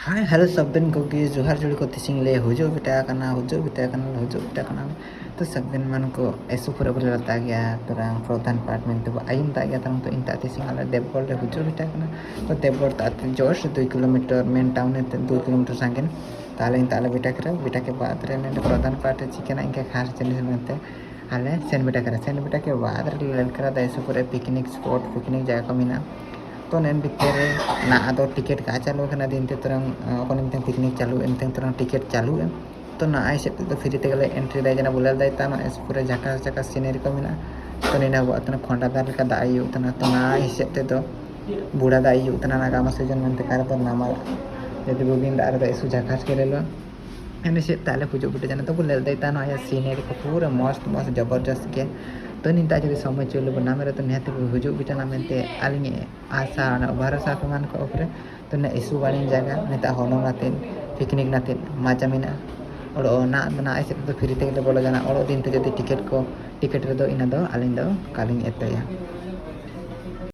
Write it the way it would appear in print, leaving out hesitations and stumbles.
hi hello सबदिन को कि जोहार जोड़ी को तिसिंग ले हुजो बेटा कना हुजो बेटा कना तो सबदिन मन को ऐसो पूरा बोले रहता गया तरंग प्रधान पार्ट में तो आइम ता गया तरंग तो इन ताती सिंह आला देवगढ़ ले हुजो बेटा कना तो देवगढ़ ताते जोश 2 किलोमीटर मेन टाउन है 2 किलोमीटर सांगेन ताले इन ताले बेटा के बाद रे ने प्रधान पार्ट चिकना इनके खास चली में आले सेन बेटा के बाद रे ललकरा दा ऐसो पूरे पिकनिक स्पॉट पिकनिक जगह को मिना तो नेन भितर ना आदो टिकेट का चालू है दिन ते तरंग अपन पिकनिक चालू एनते तरंग टिकेट चालू है तो ना आई सेप तो फ्री ते एंट्री दाय जना बोले दाय ता ना पूरे झकास झकास सीनरी को मिना तो नेना वो तना खोंडा दार का दायु तना तो ना आई सेप ते तो बूढ़ा दायु तना ना गामा सीजन में कार तो नामा यदि गोविंद आर दा इसु झकास के लेलो एने से ताले पुजो बुटे जना तो बोले दाय ता ना या सीनरी को पूरा मस्त मस्त जबरदस्त के तो निंता जो समय चलो बना मेरे तो निहत हजू बिटाना मेनते आलिंग आशा भरोसा को मान को ऊपर तो ने इशू वाली जगह नेता होनो नाते पिकनिक नाते मजा मिना और ना ना ऐसे तो फ्री ते बोलो जाना और दिन ते जदि टिकट रे दो इना दो आलिंग दो कालिंग एतया